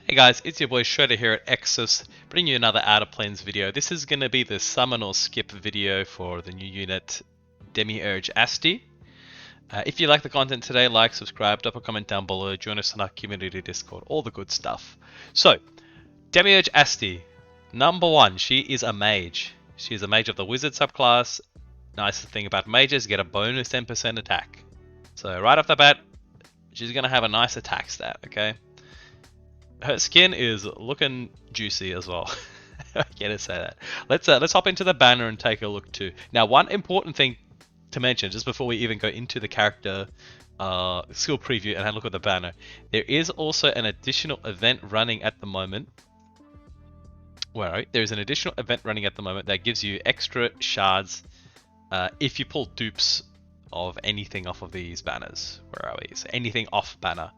Hey guys, it's your boy Shredder here at Exus, bringing you another Outer Planes video. This is going to be the summon or skip video for the new unit Demiurge Astei. If you like the content today, like, subscribe, drop a comment down below, join us on our community Discord, all the good stuff. So, Demiurge Astei, number one, she is a mage. She is a mage of the wizard subclass. Nice thing about mages, get a bonus 10% attack. So right off the bat, she's going to have a nice attack stat, okay? Her skin is looking juicy as well. I can't say that. Let's hop into the banner and take a look too. Now, one important thing to mention just before we even go into the character skill preview and have a look at the banner, there is also an additional event running at the moment. Well, there's an additional event running at the moment that gives you extra shards if you pull dupes of anything off of these banners. Where are we? So anything off banner.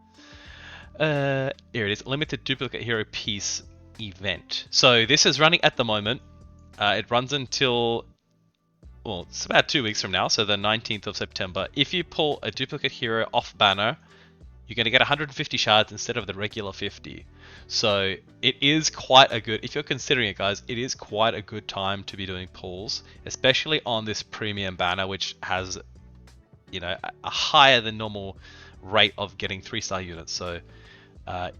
Here it is, limited duplicate hero piece event. So this is running at the moment. It runs until, well, it's about 2 weeks from now, so the 19th of September. If you pull a duplicate hero off banner, you're going to get 150 shards instead of the regular 50. So it is quite a good, if you're considering it guys, it is quite a good time to be doing pulls, especially on this premium banner, which has, you know, a higher than normal rate of getting 3-star units. So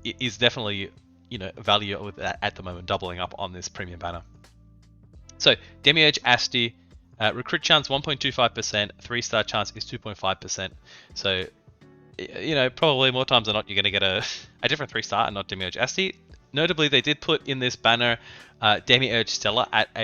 it is definitely, you know, value at the moment, doubling up on this premium banner. So Demiurge Astei, recruit chance 1.25%, 3-star chance is 2.5%. So, you know, probably more times than not, you're going to get a different 3-star and not Demiurge Astei. Notably, they did put in this banner Demiurge Stellar at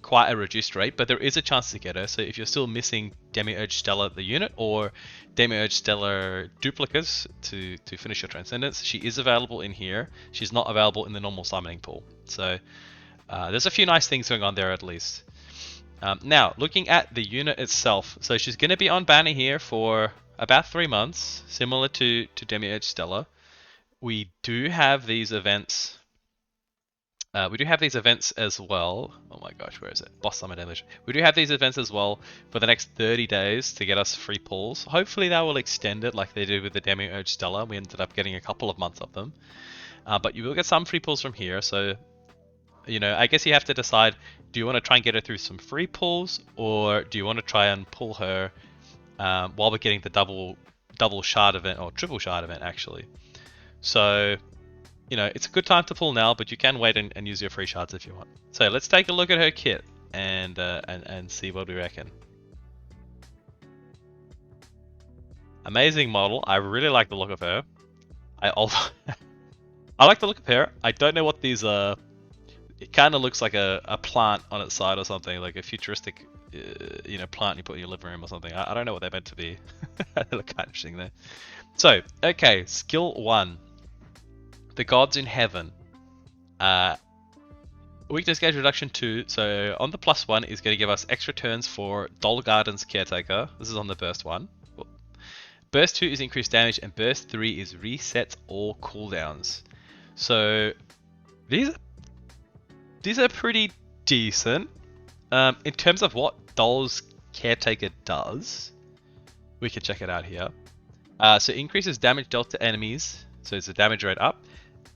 quite a reduced rate, but there is a chance to get her. So if you're still missing Demiurge Stellar the unit or Demiurge Stellar duplicates to finish your Transcendence, she is available in here. She's not available in the normal summoning pool. So there's a few nice things going on there at least. Now, looking at the unit itself, so she's going to be on banner here for about 3 months, similar to Demiurge Stellar. We do have these events. As well. Oh my gosh, where is it? Boss Summon Damage. We do have these events as well for the next 30 days to get us free pulls. Hopefully that will extend it like they did with the Demiurge Stellar. We ended up getting a couple of months of them. But you will get some free pulls from here. So, you know, I guess you have to decide, do you want to try and get her through some free pulls, or do you want to try and pull her while we're getting the double shard event, or triple shard event actually. So, you know, it's a good time to pull now, but you can wait and use your free shards if you want. So let's take a look at her kit and see what we reckon. Amazing model. I really like the look of her. I like the look of her. I don't know what these are. It kind of looks like a plant on its side or something, like a futuristic, you know, plant you put in your living room or something. I don't know what they're meant to be. They look kind of interesting there. So, okay, skill 1. The Gods in Heaven. Weakness gauge reduction 2. So on the +1 is going to give us extra turns for Doll Garden's Caretaker. This is on the burst 1. Burst 2 is increased damage, and burst 3 is resets all cooldowns. So these are pretty decent. In terms of what Doll's Caretaker does, we can check it out here. So increases damage dealt to enemies. So it's a damage rate up.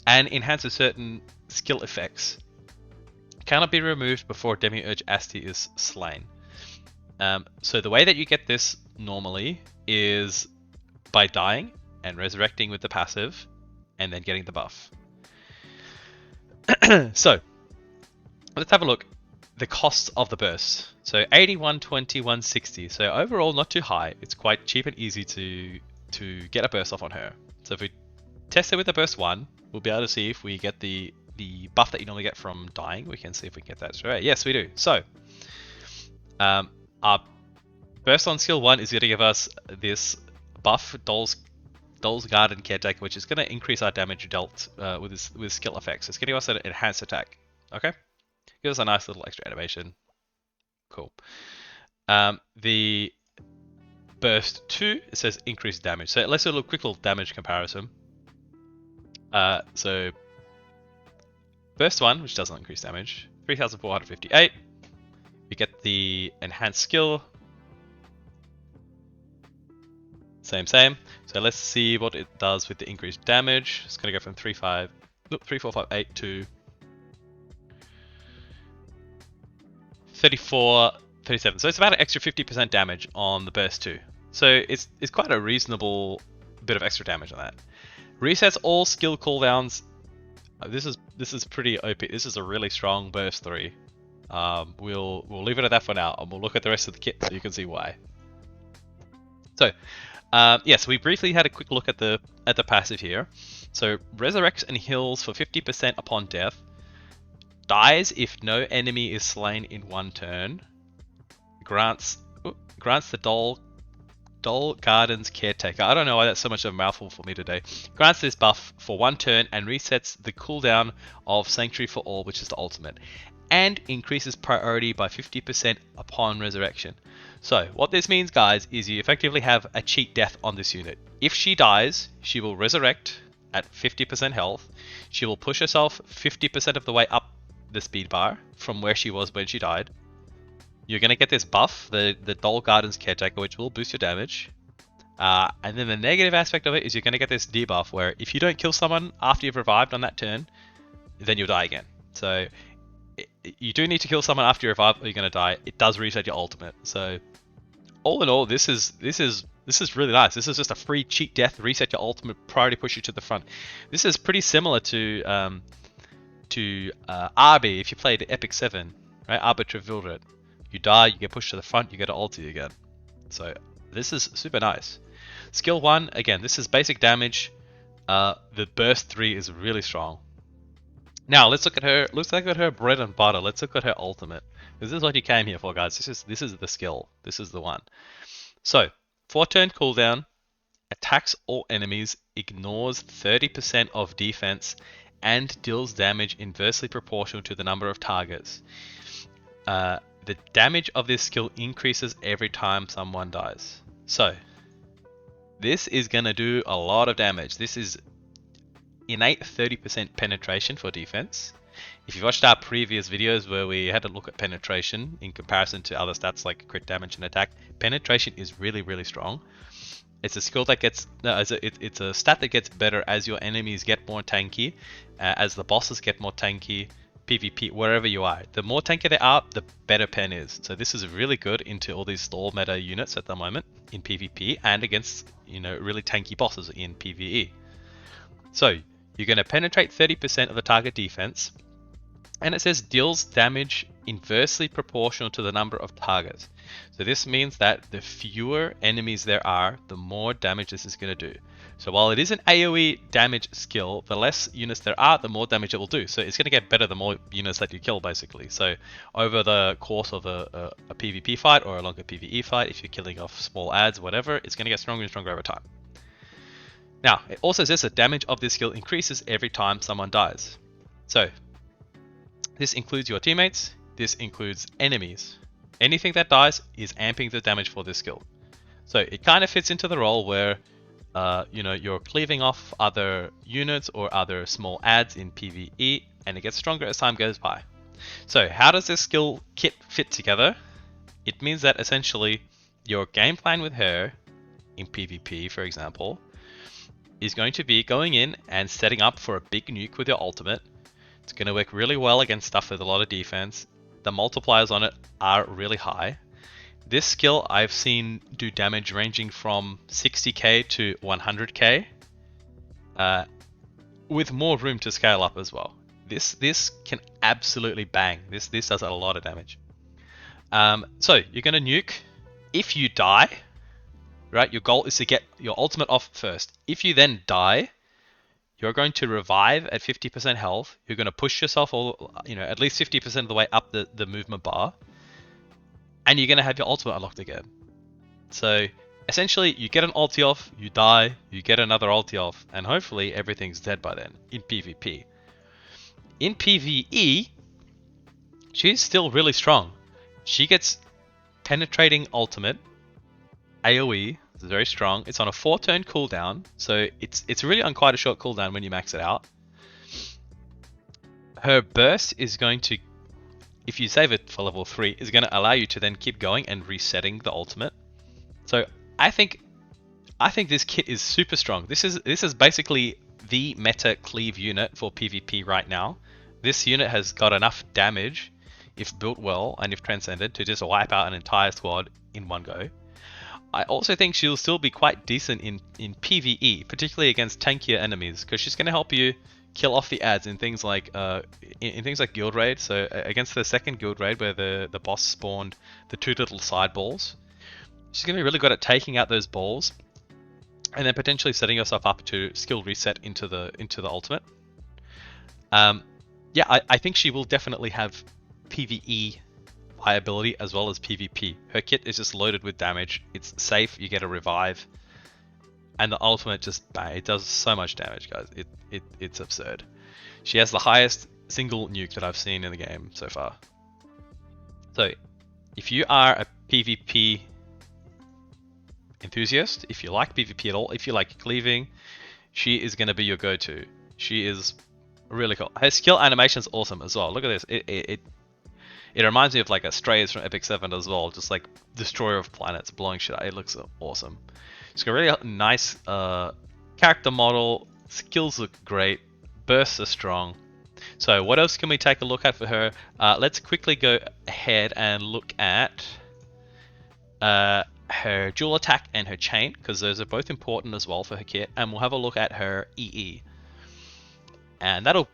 And enhances certain skill effects. Cannot be removed before Demiurge Astei is slain. So the way that you get this normally is by dying and resurrecting with the passive, and then getting the buff. So let's have a look. The costs of the burst. So 80, 120, 160. So overall not too high. It's quite cheap and easy to get a burst off on her. So if we test it with the burst 1, we'll be able to see if we get the buff that you normally get from dying. We can see if we can get that straight. Yes, we do. So, our burst on skill 1 is going to give us this buff, Doll's Garden Caretaker, which is going to increase our damage dealt with skill effects. It's going to give us an enhanced attack. Okay? Give us a nice little extra animation. Cool. The burst 2, it says increased damage. So let's do a quick little damage comparison. So burst 1, which doesn't increase damage, 3,458. We get the enhanced skill. Same. So let's see what it does with the increased damage. It's going to go from 3,5 3, 4, 5, 8 to 34, 37. So it's about an extra 50% damage on the burst 2. So it's quite a reasonable bit of extra damage on that. Resets all skill cooldowns. This is pretty OP. This is a really strong burst 3. We'll leave it at that for now, and we'll look at the rest of the kit so you can see why. So, yes, we briefly had a quick look at the passive here. So resurrects and heals for 50% upon death. Dies if no enemy is slain in one turn. Grants the Dull Garden's Caretaker. I don't know why that's so much of a mouthful for me today. Grants this buff for 1 turn and resets the cooldown of Sanctuary for All, which is the ultimate, and increases priority by 50% upon resurrection. So what this means, guys, is you effectively have a cheat death on this unit. If she dies, she will resurrect at 50% health. She will push herself 50% of the way up the speed bar from where she was when she died. You're going to get this buff, the Dull Garden's Caretaker, which will boost your damage. And then the negative aspect of it is you're going to get this debuff where if you don't kill someone after you've revived on that turn, then you'll die again. So you do need to kill someone after you revive or you're going to die. It does reset your ultimate. So all in all, this is really nice. This is just a free cheat death, reset your ultimate, priority push you to the front. This is pretty similar to RB if you played Epic 7, right? Arbiter Wildred. You die, you get pushed to the front, you get an ulti again. So this is super nice. Skill 1, again, this is basic damage. The burst 3 is really strong. Now let's look at her. Let's look at her bread and butter. Let's look at her ultimate. This is what you came here for, guys. This is the skill. This is the one. So 4-turn cooldown, attacks all enemies, ignores 30% of defense, and deals damage inversely proportional to the number of targets. The damage of this skill increases every time someone dies. So this is going to do a lot of damage. This is innate 30% penetration for defense. If you watched our previous videos where we had a look at penetration in comparison to other stats like crit damage and attack, penetration is really, really strong. It's a skill that gets, it's a stat that gets better as your enemies get more tanky, as the bosses get more tanky, PvP, wherever you are. The more tanky they are, the better pen is. So this is really good into all these stall meta units at the moment in PvP and against, really tanky bosses in PvE. So you're going to penetrate 30% of the target defense, and it says deals damage inversely proportional to the number of targets. So this means that the fewer enemies there are, the more damage this is going to do. So while it is an AoE damage skill, the less units there are, the more damage it will do. So it's going to get better the more units that you kill, basically. So over the course of a PvP fight or a longer PvE fight, if you're killing off small adds, whatever, it's going to get stronger and stronger over time. Now, it also says that damage of this skill increases every time someone dies. So this includes your teammates, this includes enemies. Anything that dies is amping the damage for this skill. So it kind of fits into the role where you're cleaving off other units or other small adds in PvE, and it gets stronger as time goes by. So how does this skill kit fit together? It means that essentially your game plan with her in PvP, for example, is going to be going in and setting up for a big nuke with your ultimate. It's going to work really well against stuff with a lot of defense. The multipliers on it are really high. This skill I've seen do damage ranging from 60k to 100k, with more room to scale up as well. This can absolutely bang. This does a lot of damage. So you're going to nuke. If you die, right, your goal is to get your ultimate off first. If you then die, you're going to revive at 50% health. You're going to push yourself at least 50% of the way up the movement bar. And you're going to have your ultimate unlocked again. So essentially, you get an ulti off, you die, you get another ulti off, and hopefully everything's dead by then in PvP. In PvE, she's still really strong. She gets penetrating ultimate, AoE, it's very strong. It's on a 4-turn cooldown, so it's really on quite a short cooldown when you max it out. Her burst is going to, if you save it for level 3, is going to allow you to then keep going and resetting the ultimate. So I think this kit is super strong. This is basically the meta cleave unit for PvP right now. This unit has got enough damage, if built well and if transcended, to just wipe out an entire squad in one go. I also think she'll still be quite decent in PvE, particularly against tankier enemies, because she's going to help you kill off the ads in things like guild raid. So against the second guild raid where the boss spawned the two little side balls, she's going to be really good at taking out those balls and then potentially setting yourself up to skill reset into the ultimate. Yeah, I think she will definitely have PvE viability as well as PvP. Her kit is just loaded with damage. It's safe. You get a revive, and the ultimate just bang, it does so much damage, guys. It's absurd. She has the highest single nuke that I've seen in the game so far. So, if you are a PvP enthusiast, if you like PvP at all, if you like cleaving, she is going to be your go-to. She is really cool. Her skill animation is awesome as well. Look at this. It reminds me of like Astei's from Epic 7 as well, just like Destroyer of Planets, blowing shit out. It looks awesome. She's got a really nice character model. Skills look great. Bursts are strong. So what else can we take a look at for her? Let's quickly go ahead and look at her dual attack and her chain, because those are both important as well for her kit. And we'll have a look at her EE. And that'll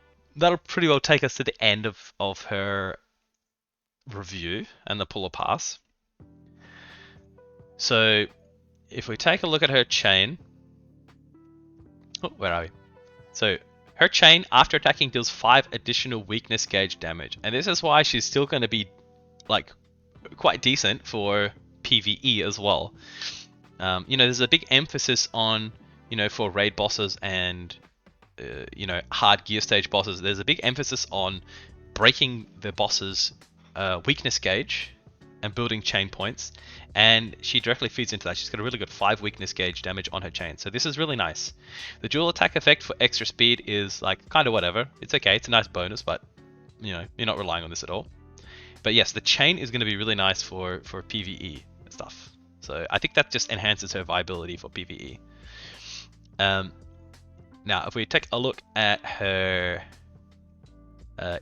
pretty well take us to the end of her review and the puller pass. So if we take a look at her chain, oh, where are we? So her chain after attacking deals 5 additional weakness gauge damage, and this is why she's still going to be like quite decent for PvE as well. You know, there's a big emphasis on, you know, for raid bosses and you know, hard gear stage bosses, there's a big emphasis on breaking the boss's weakness gauge and building chain points, and she directly feeds into that. She's got a really good 5 weakness gauge damage on her chain, so this is really nice. The dual attack effect for extra speed is like kind of whatever. It's okay, it's a nice bonus, but you know, you're not relying on this at all. But yes, the chain is going to be really nice for PvE and stuff, so I think that just enhances her viability for PvE. Now, if we take a look at her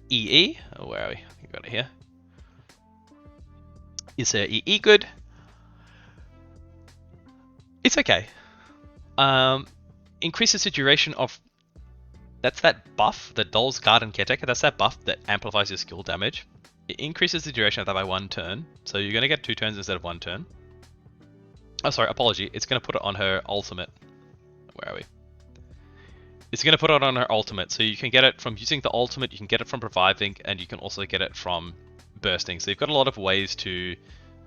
EE, oh, where are we? We got it here. Is her EE good? It's okay. Increases the duration of... That's that buff, the Doll's Garden Caretaker. That's that buff that amplifies your skill damage. It increases the duration of that by 1 turn. So you're going to get 2 turns instead of 1 turn. Oh, sorry, apology. It's going to put it on her ultimate. Where are we? It's going to put it on her ultimate. So you can get it from using the ultimate, you can get it from reviving, and you can also get it from bursting. So you've got a lot of ways to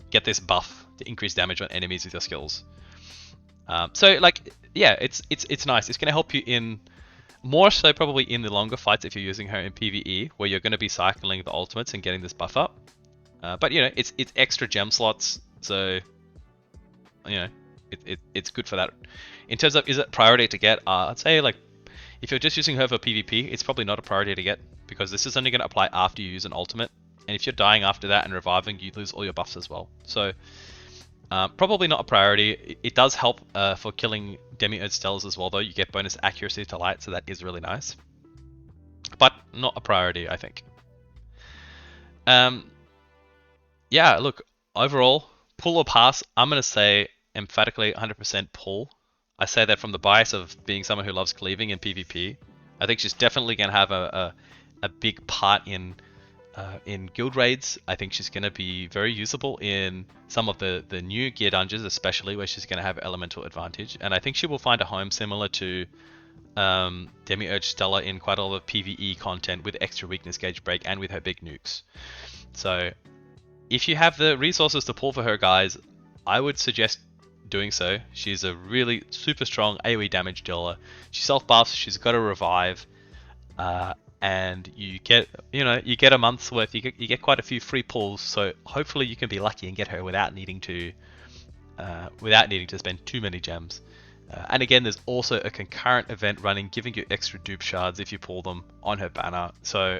get this buff to increase damage on enemies with your skills. So like, yeah, it's nice. It's going to help you in, more so probably in the longer fights if you're using her in PvE, where you're going to be cycling the ultimates and getting this buff up. But you know, it's extra gem slots, so you know, it's good for that. In terms of, is it priority to get? I'd say like, if you're just using her for PvP, it's probably not a priority to get, because this is only going to apply after you use an ultimate. And if you're dying after that and reviving, you lose all your buffs as well. So probably not a priority. It does help for killing Demiurge Stellas as well, though. You get bonus accuracy to light, so that is really nice. But not a priority, I think. Yeah, look, overall, pull or pass, I'm going to say emphatically 100% pull. I say that from the bias of being someone who loves cleaving in PvP. I think she's definitely going to have a big part in guild raids. I think she's going to be very usable in some of the new gear dungeons, especially where she's going to have elemental advantage. And I think she will find a home similar to Demiurge Stella in quite a lot of PvE content with extra weakness gauge break and with her big nukes. So if you have the resources to pull for her, guys, I would suggest doing so. She's a really super strong AoE damage dealer. She self buffs, she's got a revive, and you get a month's worth. You get quite a few free pulls. So hopefully you can be lucky and get her without needing to spend too many gems. And again, there's also a concurrent event running, giving you extra dupe shards if you pull them on her banner. So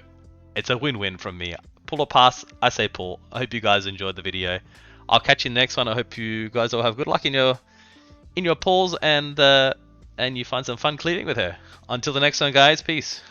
it's a win-win from me. Pull or pass, I say pull. I hope you guys enjoyed the video. I'll catch you in the next one. I hope you guys all have good luck in your pulls, and and you find some fun cleaning with her. Until the next one, guys, peace.